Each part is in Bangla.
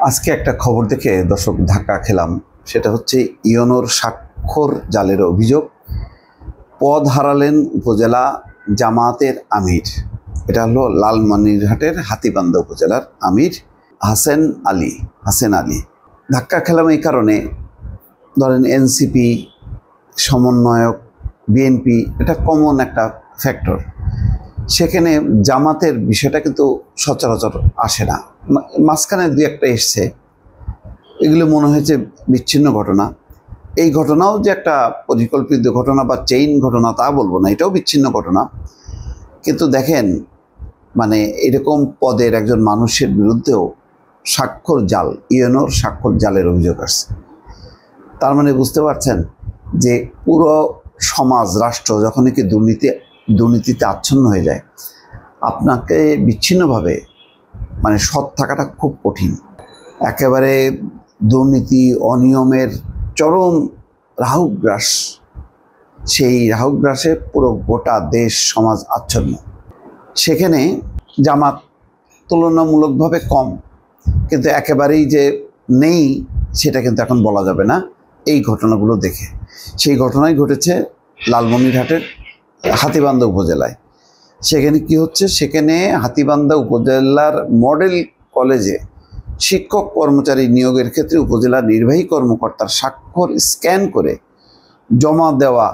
আজকে একটা খবর দেখে দর্শক ধাক্কা খেলাম। সেটা হচ্ছে ইওনোর স্বাক্ষর জালের অভিযোগ। পদ হারালেন উপজেলা জামায়াতের আমির। এটা হলো লালমনিরহাটের হাতীবান্ধা উপজেলার আমির হাসেন আলী। ধাক্কা খেলাম এই কারণে, ধরেন এনসিপি সমন্বয়ক, বিএনপি, এটা কমন একটা ফ্যাক্টর। সেখানে জামাতের বিষয়টা কিন্তু সচরাচর আসে না, মাঝখানে দুই একটা এসছে। এগুলো মনে হয়েছে বিচ্ছিন্ন ঘটনা। এই ঘটনাও যে একটা পরিকল্পিত ঘটনা বা চেইন ঘটনা তা বলবো না, এটাও বিচ্ছিন্ন ঘটনা। কিন্তু দেখেন, মানে এরকম পদের একজন মানুষের বিরুদ্ধেও স্বাক্ষর জাল, ইওনোর স্বাক্ষর জালের অভিযোগ আসছে। তার মানে বুঝতে পারছেন যে পুরো সমাজ, রাষ্ট্র যখনই কি দুর্নীতিতে আচ্ছন্ন হয়ে যায়, আপনাকে বিচ্ছিন্নভাবে মানে সৎ থাকাটা খুব কঠিন। একেবারে দুর্নীতি, অনিয়মের চরম রাহুগ্রাস, সেই রাহুগ্রাসে পুরো গোটা দেশ সমাজ আচ্ছন্ন। সেখানে জামাত তুলনামূলকভাবে কম, কিন্তু একেবারেই যে নেই সেটা কিন্তু এখন বলা যাবে না এই ঘটনাগুলো দেখে। সেই ঘটনাই ঘটেছে লালমনিরহাটের হাতীবান্ধা উপজেলায়। সেখানে কি হচ্ছে, সেখানে হাতীবান্ধা উপজেলার মডেল কলেজে শিক্ষক কর্মচারী নিয়োগের ক্ষেত্রে উপজেলা নির্বাহী কর্মকর্তার স্বাক্ষর স্ক্যান করে জমা দেওয়া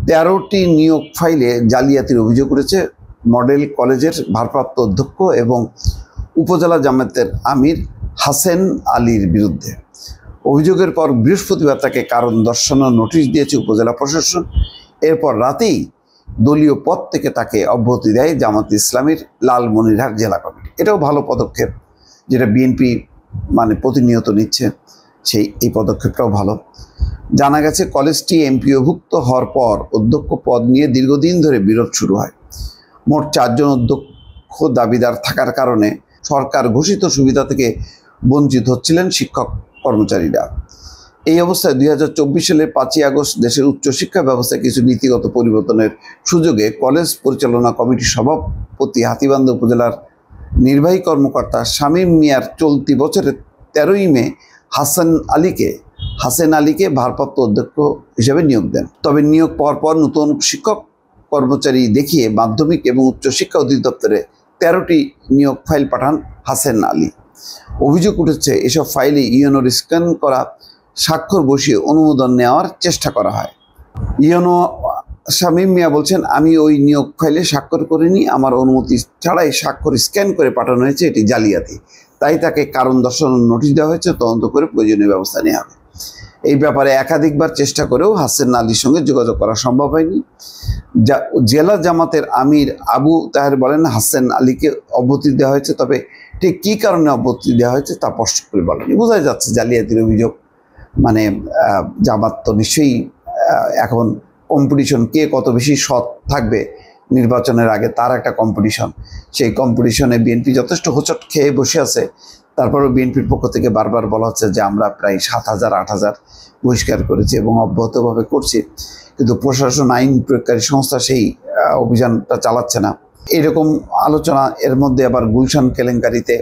13টি নিয়োগ ফাইলে জালিয়াতির অভিযোগ করেছে মডেল কলেজের ভারপ্রাপ্ত অধ্যক্ষ এবং উপজেলা জামায়াতের আমির হাসেন আলীর বিরুদ্ধে। অভিযোগের পর বৃহস্পতিবার তাকে কারণ দর্শানোর নোটিশ দিয়েছে উপজেলা প্রশাসন। এরপর রাতেই দলীয় পদ থেকে তাকে অব্যাহতি দেয় জামাত ইসলামীর লালমনিরহাট জেলা কমিটি। এটাও ভালো পদক্ষেপ, যেটা বিএনপি মানে প্রতিনিয়ত নিচ্ছে, এই পদক্ষেপটাও ভালো। জানা গেছে কলেজটি এমপিওভুক্ত হওয়ার পর অধ্যক্ষ পদ নিয়ে দীর্ঘদিন ধরে বিরোধ শুরু হয়। মোট 4 জন অধ্যক্ষ দাবিদার থাকার কারণে সরকার ঘোষিত সুবিধা থেকে বঞ্চিত হচ্ছিলেন শিক্ষক কর্মচারীরা। এই অবস্থায় 2024 সালের 5ই আগস্ট দেশের উচ্চশিক্ষা ব্যবস্থায় কিছু নীতিগত পরিবর্তনের সুযোগে কলেজ পরিচালনা কমিটির সভাপতি হাতীবান্ধা উপজেলার নির্বাহী কর্মকর্তা শামীম মিয়ার চলতি বছরের 13ই মে হাসেন আলীকে ভারপ্রাপ্ত অধ্যক্ষ হিসেবে নিয়োগ দেন। তবে নিয়োগ পাওয়ার পর নতুন শিক্ষক কর্মচারী দেখিয়ে মাধ্যমিক এবং উচ্চশিক্ষা অধিদপ্তরে 13টি নিয়োগ ফাইল পাঠান হাসেন আলী। অভিযোগ উঠেছে এসব ফাইলে ইওনোর স্ক্যান করা স্বাক্ষর বসিয়ে অনুমোদন নেওয়ার চেষ্টা করা হয়। ইওনো শামীম মিয়া বলছেন, আমি ওই নিয়োগ ফাইলে স্বাক্ষর করিনি, আমার অনুমতি ছাড়াই স্বাক্ষর স্ক্যান করে পাঠানো হয়েছে, এটি জালিয়াতি। তাই তাকে কারণ দর্শানোর নোটিশ দেওয়া হয়েছে, তদন্ত করে প্রয়োজনীয় ব্যবস্থা নেওয়া হবে। এই ব্যাপারে একাধিকবার চেষ্টা করেও হাসেন আলীর সঙ্গে যোগাযোগ করা সম্ভব হয়নি। জেলা জামাতের আমির আবু তাহের বলেন, হাসেন আলীকে অব্যাহতি দেওয়া হয়েছে, তবে ঠিক কী কারণে অব্যাহতি দেওয়া হয়েছে তা স্পষ্ট করে বলেনি। বোঝাই যাচ্ছে জালিয়াতির অভিযোগ। মানে জামাত তো নিশ্চয়ই এখন কম্পিটিশন, কে কত বেশি সৎ থাকবে নির্বাচনের আগে, তার একটা কম্পিটিশন। সেই কম্পিটিশনে বিএনপি যথেষ্ট হোঁচট খেয়ে বসে আছে। তারপরেও বিএনপির পক্ষ থেকে বারবার বলা হচ্ছে যে আমরা প্রায় 7,000-8,000 বহিষ্কার করেছি এবং অব্যাহতভাবে করছি, কিন্তু প্রশাসন, আইন প্রয়োগকারী সংস্থা সেই অভিযানটা চালাচ্ছে না। এরকম আলোচনা, এর মধ্যে আবার গুলশান কেলেঙ্কারিতে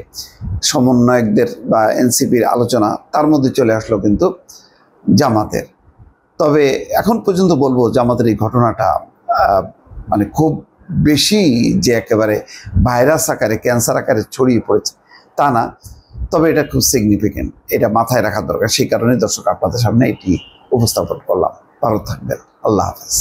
সমন্বয়কদের বা এনসিপির আলোচনা, তার মধ্যে চলে আসলো কিন্তু জামাতের। তবে এখন পর্যন্ত বলবো জামাতের এই ঘটনাটা মানে খুব বেশি যে একেবারে ভাইরাস আকারে, ক্যান্সার আকারে ছড়িয়ে পড়েছে তা না, তবে এটা খুব সিগনিফিকেন্ট, এটা মাথায় রাখা দরকার। সেই কারণে দর্শক আপনাদের সামনে এটি উপস্থাপন করলাম। ভালো থাকবেন, আল্লাহ হাফেজ।